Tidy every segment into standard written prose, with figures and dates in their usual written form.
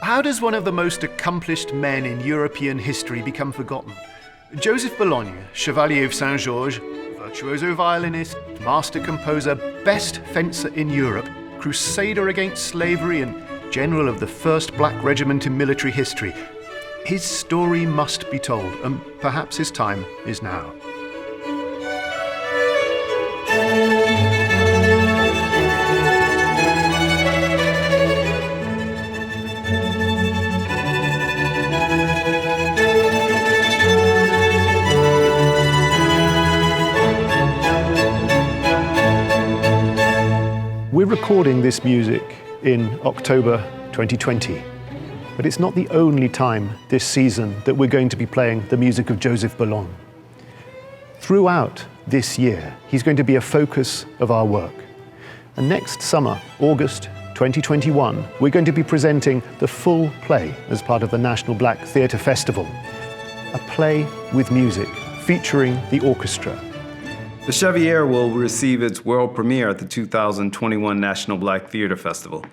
How does one of the most accomplished men in European history become forgotten? Joseph Bologne, Chevalier of Saint-Georges, virtuoso violinist, master composer, best fencer in Europe, crusader against slavery and general of the first black regiment in military history. His story must be told, and perhaps his time is now. We're recording this music in October 2020, but it's not the only time this season that we're going to be playing the music of Joseph Bologne. Throughout this year, he's going to be a focus of our work. And next summer, August 2021, we're going to be presenting the full play as part of the National Black Theatre Festival, a play with music featuring the orchestra. The Chevalier will receive its world premiere at the 2021 National Black Theatre Festival.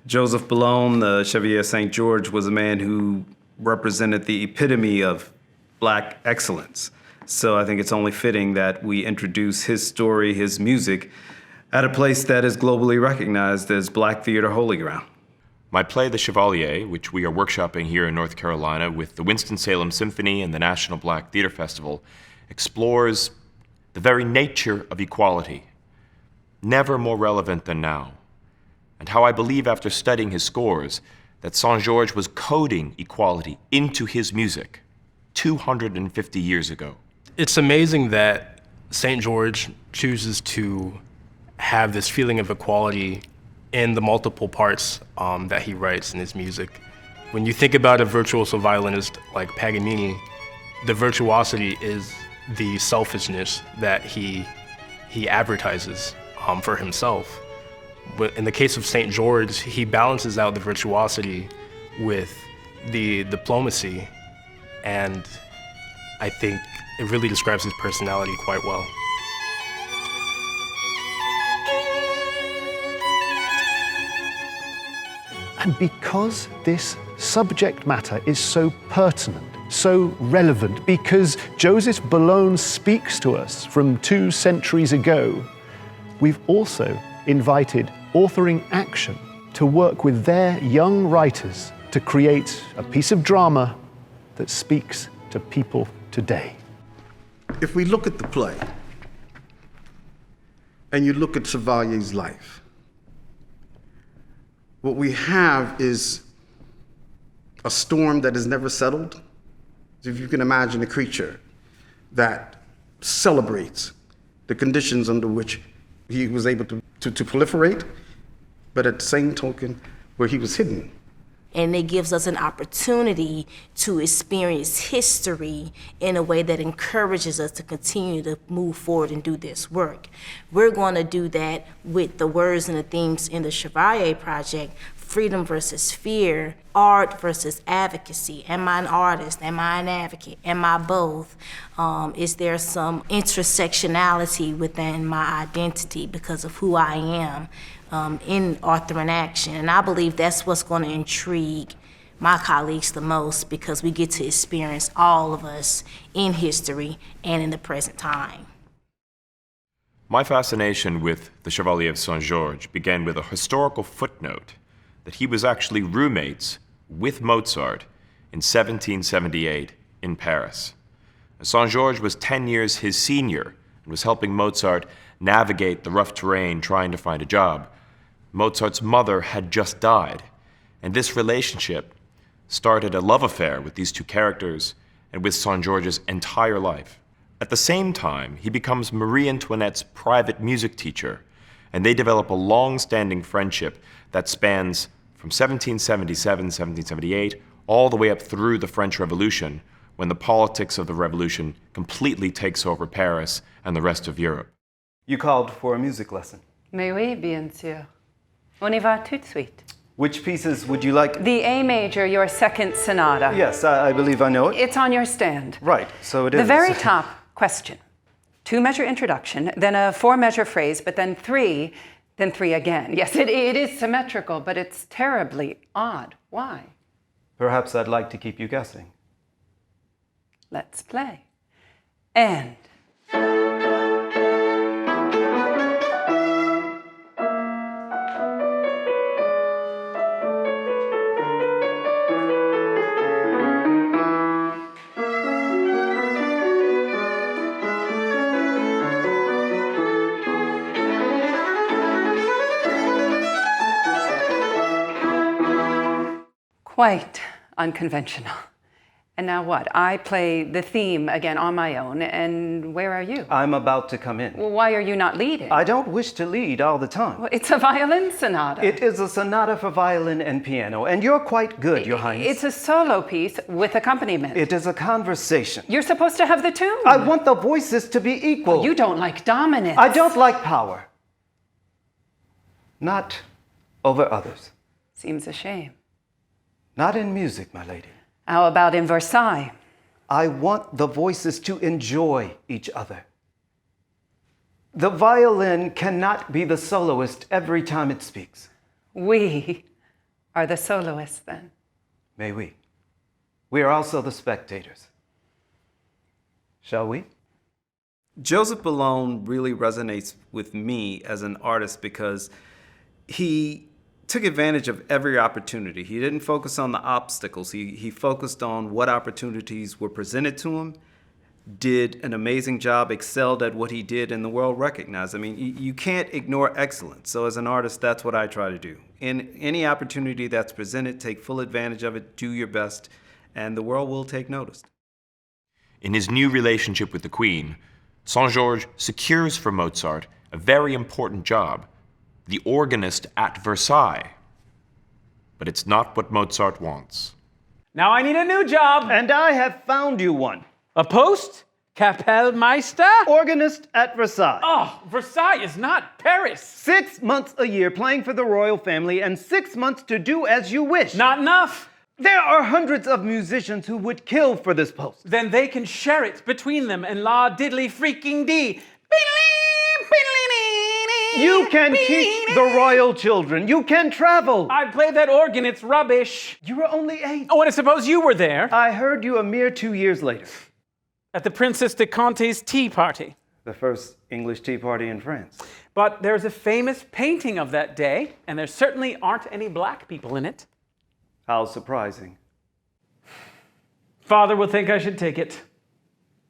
Joseph Bologne, the Chevalier de Saint-Georges, was a man who represented the epitome of black excellence. So I think it's only fitting that we introduce his story, his music, at a place that is globally recognized as Black Theatre Holy Ground. My play, The Chevalier, which we are workshopping here in North Carolina with the Winston-Salem Symphony and the National Black Theatre Festival, explores the very nature of equality, never more relevant than now, and how I believe after studying his scores that Saint-Georges was coding equality into his music 250 years ago. It's amazing that St. George chooses to have this feeling of equality in the multiple parts that he writes in his music. When you think about a virtuoso violinist like Paganini, the virtuosity is the selfishness that he advertises for himself. But in the case of St. George, he balances out the virtuosity with the diplomacy, and I think it really describes his personality quite well. And because this subject matter is so pertinent, so relevant, because Joseph Bologne speaks to us from 2 centuries ago, we've also invited Authoring Action to work with their young writers to create a piece of drama that speaks to people today. If we look at the play, and you look at Chevalier's life, what we have is a storm that is never settled. If you can imagine a creature that celebrates the conditions under which he was able to proliferate, but at the same token, where he was hidden. And it gives us an opportunity to experience history in a way that encourages us to continue to move forward and do this work. We're going to do that with the words and the themes in the Chevalier project: freedom versus fear, art versus advocacy. Am I an artist? Am I an advocate? Am I both? Is there some intersectionality within my identity because of who I am in Authoring Action? And I believe that's what's going to intrigue my colleagues the most, because we get to experience all of us in history and in the present time. My fascination with the Chevalier of Saint-Georges began with a historical footnote that he was actually roommates with Mozart in 1778 in Paris. Saint-Georges was 10 years his senior and was helping Mozart navigate the rough terrain trying to find a job. Mozart's mother had just died, and this relationship started a love affair with these 2 characters and with Saint-Georges' entire life. At the same time, he becomes Marie Antoinette's private music teacher, and they develop a long-standing friendship that spans from 1777, 1778, all the way up through the French Revolution, when the politics of the revolution completely takes over Paris and the rest of Europe. You called for a music lesson. Mais oui, bien sûr. On y va tout de suite. Which pieces would you like? The A major, your second sonata. Yes, I believe I know it. It's on your stand. Right, so it is. The very top question. 2-measure introduction, then a 4-measure phrase, but then 3 again. Yes, it is symmetrical, but it's terribly odd. Why? Perhaps I'd like to keep you guessing. Let's play. And quite unconventional. And now what? I play the theme again on my own, and where are you? I'm about to come in. Well, why are you not leading? I don't wish to lead all the time. Well, it's a violin sonata. It is a sonata for violin and piano, and you're quite good, Your Highness. It's a solo piece with accompaniment. It is a conversation. You're supposed to have the tune. I want the voices to be equal. You don't like dominance. I don't like power. Not over others. Seems a shame. Not in music, my lady. How about in Versailles? I want the voices to enjoy each other. The violin cannot be the soloist every time it speaks. We are the soloists then. May we? We are also the spectators. Shall we? Joseph Bologne really resonates with me as an artist because he took advantage of every opportunity. He didn't focus on the obstacles. He focused on what opportunities were presented to him, did an amazing job, excelled at what he did, and the world recognized. I mean, you can't ignore excellence. So as an artist, that's what I try to do. In any opportunity that's presented, take full advantage of it, do your best, and the world will take notice. In his new relationship with the Queen, Saint-Georges secures for Mozart a very important job, the organist at Versailles. But it's not what Mozart wants. Now I need a new job. And I have found you one. A post? Kapellmeister? Organist at Versailles. Oh, Versailles is not Paris. 6 months a year playing for the royal family and 6 months to do as you wish. Not enough. There are hundreds of musicians who would kill for this post. Then they can share it between them and la diddly freaking dee. You can teach the royal children. You can travel. I play that organ, it's rubbish. You were only 8. Oh, and I suppose you were there. I heard you a mere 2 years later. At the Princess de Conte's tea party. The first English tea party in France. But there's a famous painting of that day, and there certainly aren't any black people in it. How surprising. Father will think I should take it.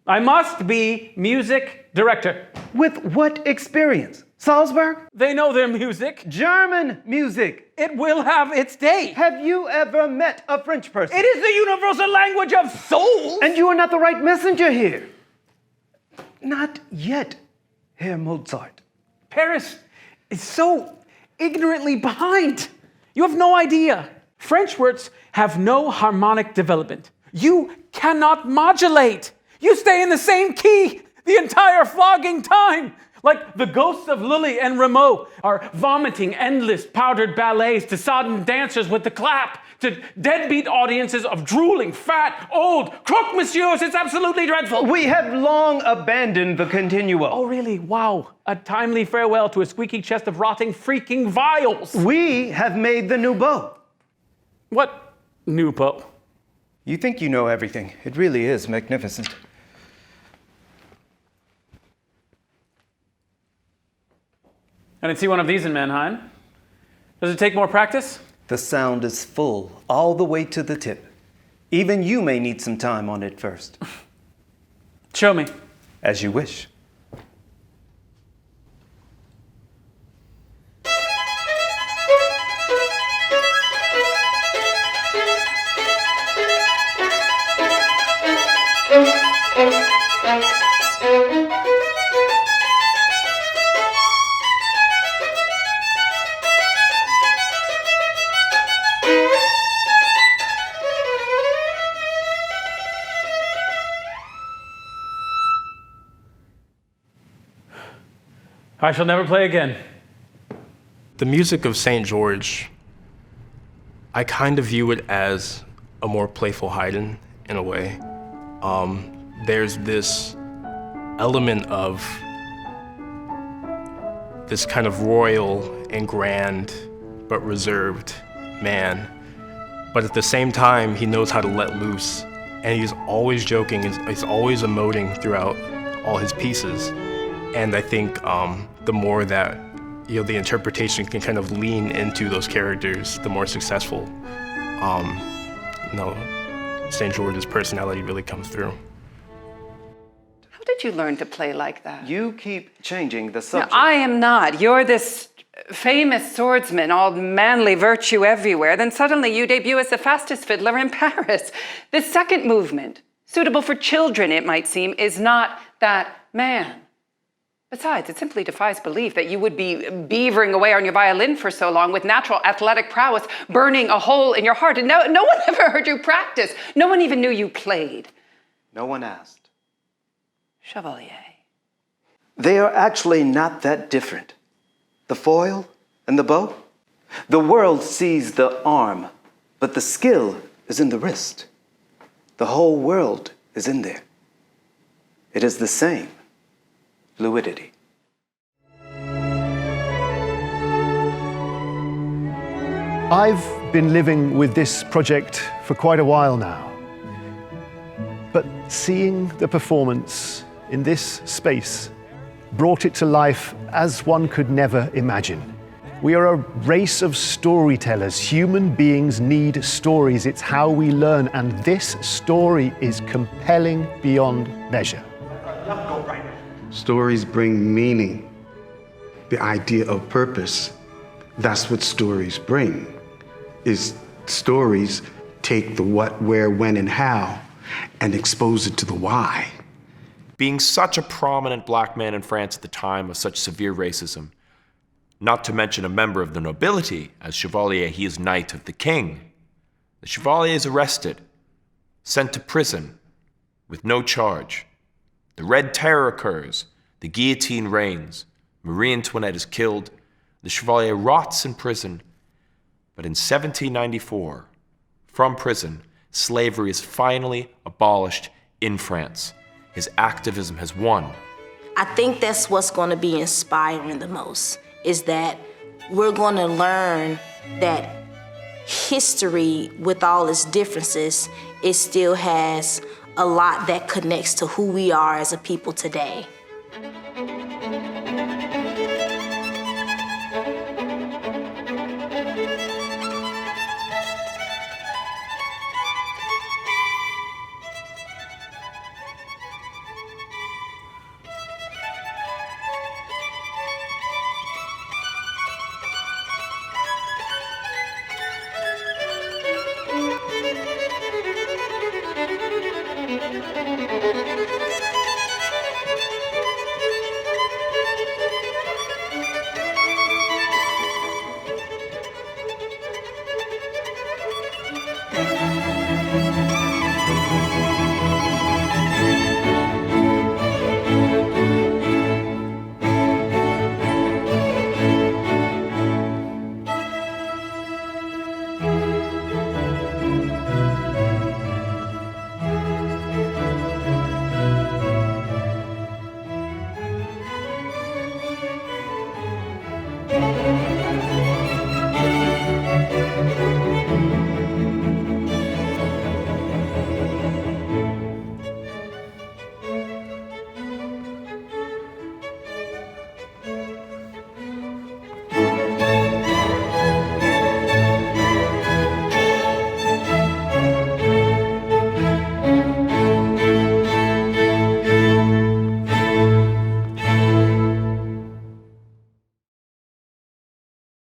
I must be music director. With what experience? Salzburg? They know their music. German music. It will have its day. Have you ever met a French person? It is the universal language of souls. And you are not the right messenger here. Not yet, Herr Mozart. Paris is so ignorantly behind. You have no idea. French words have no harmonic development. You cannot modulate. You stay in the same key the entire flogging time. Like the ghosts of Lully and Rameau are vomiting endless powdered ballets to sodden dancers with the clap, to deadbeat audiences of drooling, fat, old, croque monsieurs. It's absolutely dreadful. We have long abandoned the continuo. Oh, really? Wow. A timely farewell to a squeaky chest of rotting freaking vials. We have made the nouveau. What nouveau? You think you know everything. It really is magnificent. I didn't see one of these in Mannheim. Does it take more practice? The sound is full, all the way to the tip. Even you may need some time on it first. Show me. As you wish. I shall never play again. The music of St. George, I kind of view it as a more playful Haydn in a way. There's this element of this kind of royal and grand but reserved man. But at the same time, he knows how to let loose. And he's always joking, he's always emoting throughout all his pieces. And I think the more that the interpretation can kind of lean into those characters, the more successful St. George's personality really comes through. How did you learn to play like that? You keep changing the No, subject. I am not. You're this famous swordsman, all manly virtue everywhere. Then suddenly you debut as the fastest fiddler in Paris. The second movement, suitable for children, it might seem, is not that man. Besides, it simply defies belief that you would be beavering away on your violin for so long with natural athletic prowess burning a hole in your heart. And no one ever heard you practice. No one even knew you played. No one asked. Chevalier. They are actually not that different. The foil and the bow. The world sees the arm, but the skill is in the wrist. The whole world is in there. It is the same. Fluidity. I've been living with this project for quite a while now. But seeing the performance in this space brought it to life as one could never imagine. We are a race of storytellers. Human beings need stories. It's how we learn, and this story is compelling beyond measure. Stories bring meaning, the idea of purpose. That's what stories bring, is stories take the what, where, when, and how and expose it to the why. Being such a prominent black man in France at the time of such severe racism, not to mention a member of the nobility, as Chevalier he is Knight of the King. The Chevalier is arrested, sent to prison with no charge. The Red Terror occurs, the guillotine reigns, Marie Antoinette is killed, the Chevalier rots in prison. But in 1794, from prison, slavery is finally abolished in France. His activism has won. I think that's what's going to be inspiring the most, is that we're going to learn that history, with all its differences, it still has a lot that connects to who we are as a people today.